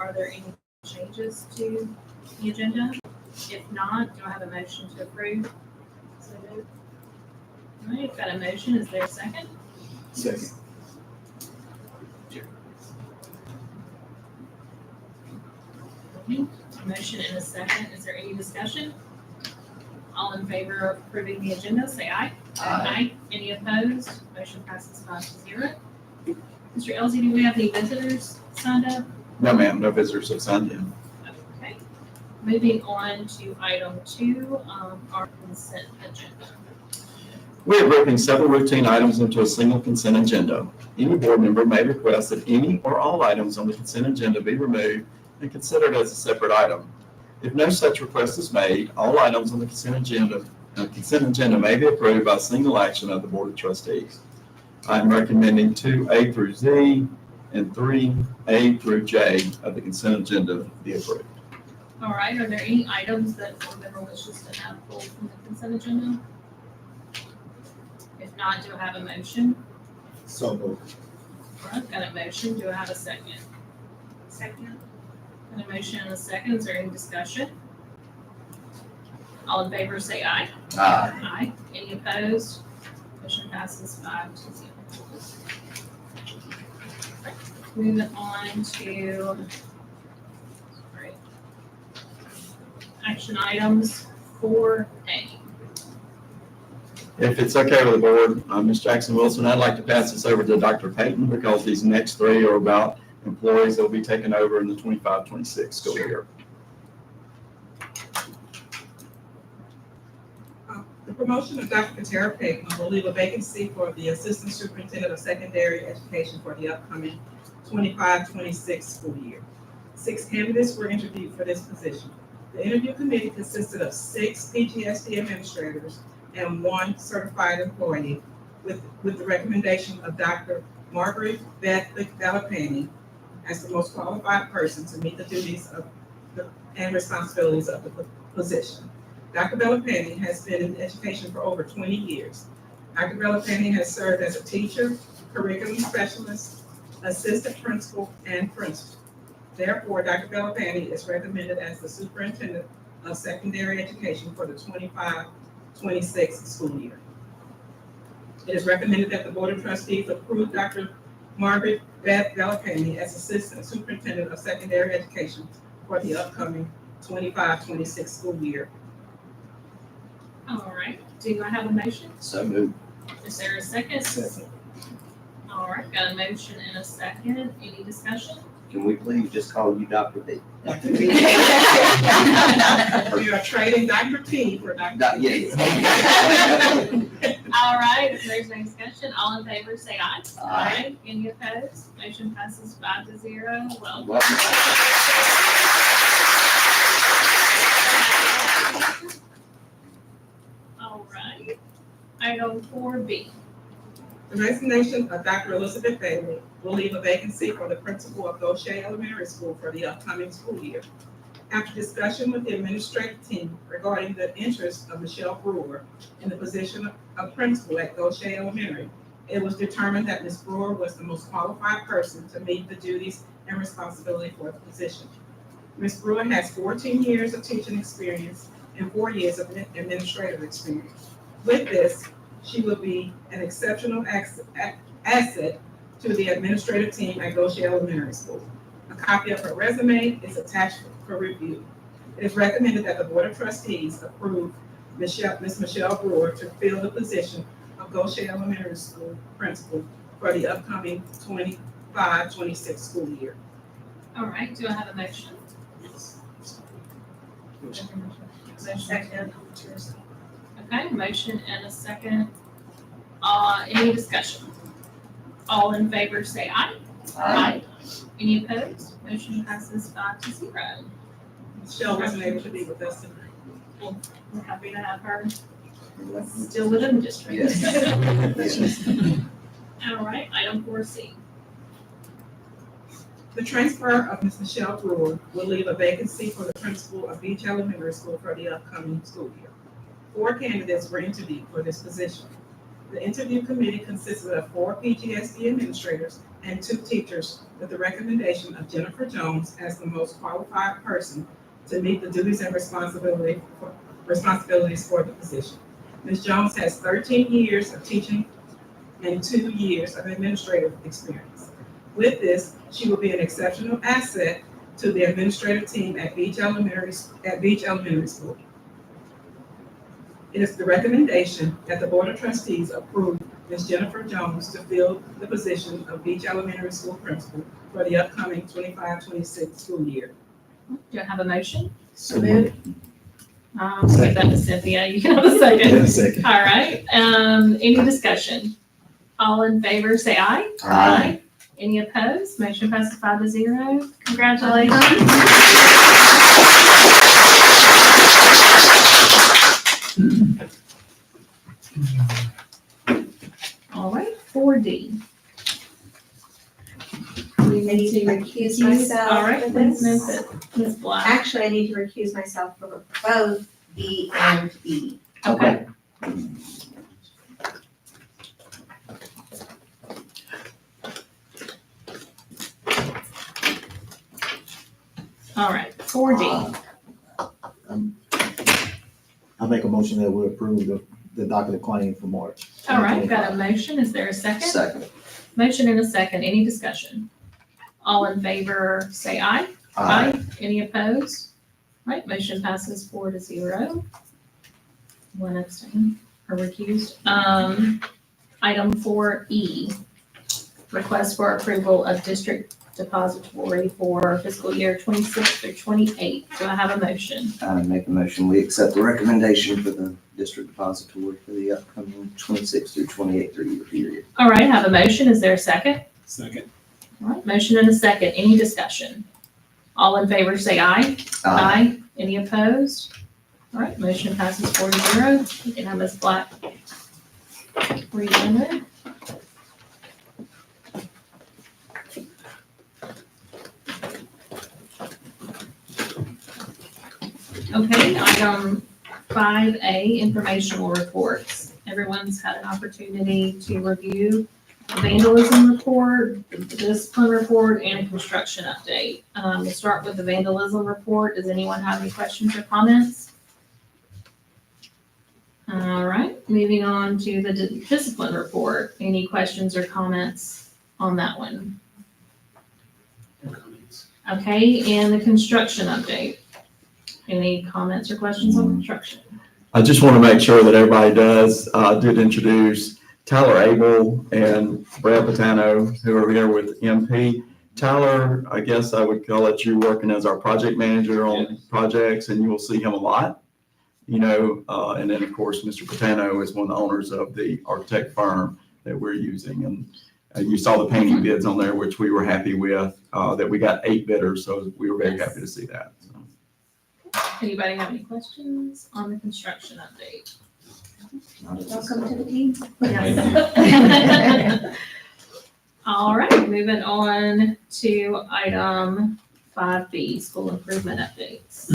Are there any changes to the agenda? If not, do I have a motion to approve? So moved. All right, got a motion. Is there a second? Second. A motion and a second. Is there any discussion? All in favor of approving the agenda, say aye. Aye. Any opposed? Motion passes 5-0. Mr. Elsie, do we have any visitors signed up? No, ma'am, no visitors have signed in. Okay. Moving on to item 2, our consent agenda. We are grouping several routine items into a single consent agenda. Any board member may request that any or all items on the consent agenda be removed and considered as a separate item. If no such request is made, all items on the consent agenda may be approved by single action of the Board of Trustees. I am recommending 2A through Z and 3A through J of the consent agenda be approved. All right, are there any items that board member wishes to have pulled from the consent agenda? If not, do I have a motion? So moved. All right, got a motion. Do I have a second? Second. Got a motion and a second. Is there any discussion? All in favor say aye. Aye. Aye. Any opposed? Motion passes 5-0. Moving on to action items 4A. If it's okay with the board, Ms. Jackson Wilson, I'd like to pass this over to Dr. Payton because these next 3 are about employees that will be taken over in the 25-26 school year. The promotion of Dr. Katara Payton will leave a vacancy for the Assistant Superintendent of Secondary Education for the upcoming 25-26 school year. 6 candidates were interviewed for this position. The interview committee consisted of 6 PGSD administrators and 1 certified employee with the recommendation of Dr. Margaret Beth Galapani as the most qualified person to meet the duties and responsibilities of the position. Dr. Belapani has been in education for over 20 years. Dr. Belapani has served as a teacher, curriculum specialist, assistant principal, and principal. Therefore, Dr. Belapani is recommended as the superintendent of secondary education for the 25-26 school year. It is recommended that the Board of Trustees approve Dr. Margaret Beth Galapani as assistant superintendent of secondary education for the upcoming 25-26 school year. All right, do I have a motion? So moved. Is there a second? Second. All right, got a motion and a second. Any discussion? Can we please just call you Dr. B? Dr. P. We are trading Dr. P for Dr. P. Yes. All right, if there's no discussion, all in favor say aye. Aye. Any opposed? Motion passes 5-0. Well. Welcome. All right. Item 4B. The resignation of Dr. Elizabeth Bailey will leave a vacancy for the principal of Gautier Elementary School for the upcoming school year. After discussion with the administrative team regarding the interest of Michelle Brewer in the position of principal at Gautier Elementary, it was determined that Ms. Brewer was the most qualified person to meet the duties and responsibility for the position. Ms. Brewer has 14 years of teaching experience and 4 years of administrative experience. With this, she will be an exceptional asset to the administrative team at Gautier Elementary School. A copy of her resume is attached for review. It is recommended that the Board of Trustees approve Ms. Michelle Brewer to fill the position of Gautier Elementary School principal for the upcoming 25-26 school year. All right, do I have a motion? Second. Okay, motion and a second. Any discussion? All in favor say aye. Aye. Any opposed? Motion passes 5-0. Michelle wasn't able to be with us tonight. Well, we're happy to have her still within the district. Yes. All right, item 4C. The transfer of Ms. Michelle Brewer will leave a vacancy for the principal of Beach Elementary School for the upcoming school year. 4 candidates were interviewed for this position. The interview committee consisted of 4 PGSD administrators and 2 teachers with the recommendation of Jennifer Jones as the most qualified person to meet the duties and responsibilities for the position. Ms. Jones has 13 years of teaching and 2 years of administrative experience. With this, she will be an exceptional asset to the administrative team at Beach Elementary School. It is the recommendation that the Board of Trustees approve Ms. Jennifer Jones to fill the position of Beach Elementary School Principal for the upcoming 25-26 school year. Do I have a motion? So moved. I'll give that to Cynthia. You can have a second. Yeah, second. All right. Any discussion? All in favor, say aye. Aye. Any opposed? Motion passes 5-0. Congratulations. All right, 4D. I need to recuse myself All right, for please this. note that Ms. Black. Actually, I need to recuse myself for both B and E. Okay. All right, 4D. I make a motion that we approve the docket of claim for March. All right, got a motion. Is there a second? Second. Motion and a second. Any discussion? All in favor, say aye. Any opposed? All right, motion passes 4-0. One abstain or recused. Item 4E, request for approval of district depository for fiscal year 26 through 28. Do I have a motion? I make a motion, we accept the recommendation for the district depository for the upcoming 26 through 28 3-year period. All right, I have a motion. Is there a second? Second. All right, motion and a second. Any discussion? All in favor, say aye. Any opposed? All right, motion passes 4-0. You can have Ms. Black read in there. Okay, item 5A, informational reports. Everyone's had an opportunity to review the vandalism report, the discipline report, and a construction update. We'll start with the vandalism report. Does anyone have any questions or comments? All right, moving on to the discipline report. Any questions or comments on that one? Okay, and the construction update. Any comments or questions on construction? I just want to make sure that everybody did introduce Tyler Abel and Brad Patano, who are here with MP. Tyler, I guess I would call it you working as our project manager on projects, and you will see him a lot. And then of course, Mr. Patano is one of the owners of the architect firm that we're using. And you saw the painting bids on there, which we were happy with, that we got 8 bidders. So we were very happy to see that. So. Anybody have any questions on the construction update? Welcome to the team. Yes. All right, moving on to item 5B, school improvement updates.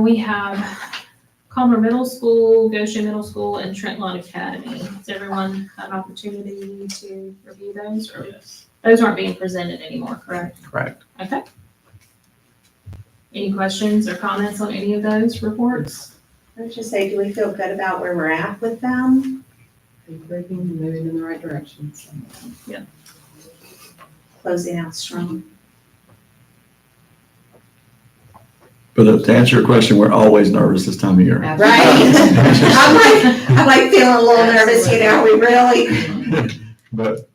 We have Calmer Middle School, Goshen Middle School, and Trent Lawn Academy. Has everyone had an opportunity to review those? Or Yes. those aren't being presented anymore, correct? Correct. Okay. Any questions or comments on any of those reports? Let's just say, do we feel good about where we're at with them? Breaking and moving in the right direction. So. Closing out strong. But to answer your question, we're always nervous this time of year. Right? I'm like feeling a little nervous, we really. But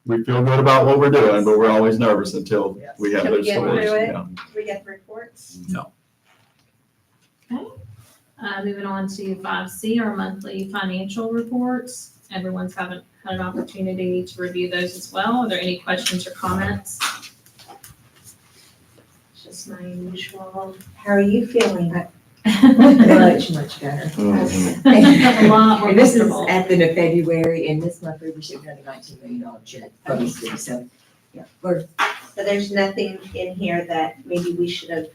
we feel good about what we're doing, but we're always nervous until we have Can we those get stories. through it? Yeah. Do we get the reports? Moving on to 5C, our monthly financial reports. Everyone's had an opportunity to review those as well. Are there any questions or comments? Just my usual. How are you feeling? Much better. A lot more And this is comfortable. at the end of February, and this month we received another $19 million check from the city, so, yeah, we're, So there's nothing in here that maybe we should have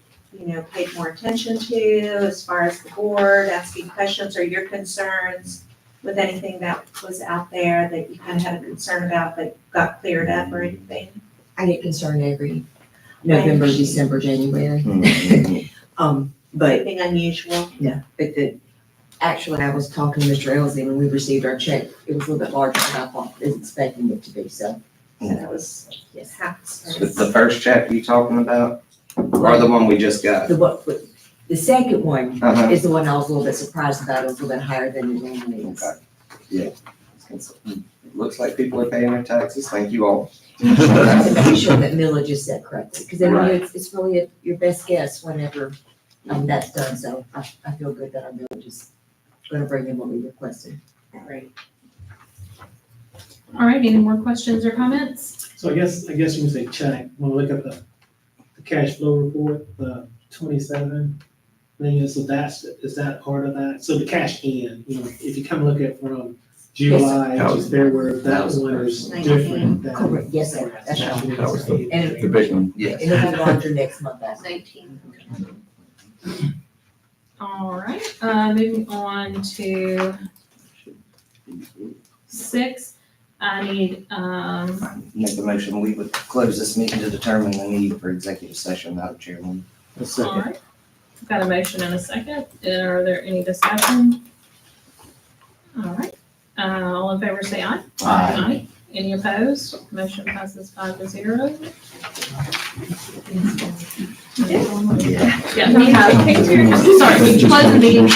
paid more attention to as far as the board, asking questions or your concerns with anything that was out there that you kind of had a concern about that got cleared up or anything? I get concerned every November, December, January. But Anything unusual? no, actually, I was talking to Mr. Elsie when we received our check. It was a little bit larger than I thought, was expecting it to be, so, So that was yes. half. So the first check you talking about, or the one we just got? The second one Uh-huh. is the one I was a little bit surprised about. It was a little bit higher than it normally is. Okay. Yeah. It looks like people are paying their taxes. Thank you all. To make sure that millage is set correctly, because then Right. it's really your best guess whenever, that's done, so I feel good that our millage is gonna bring in what we requested. Right. All right, any more questions or comments? So I guess you can say check, when we look at the cash flow report, the 27 million, so is that part of that? So the cash in, if you come look at from July That to was- February, that that was the one first is one. different than. Correct, yes, sir, that's right. That was the And big one. Yes. it'll be larger next month, that's. 19. All right, moving on to 6, I need, Make the motion, we would close this meeting to determine the need for executive session, Madam Chairman. A all second. right. Got a motion and a second. Are there any discussion? All right, all in favor say aye. Aye. Any opposed? Motion passes 5-0. Yeah. Yeah, we have, sorry, we closed the meeting.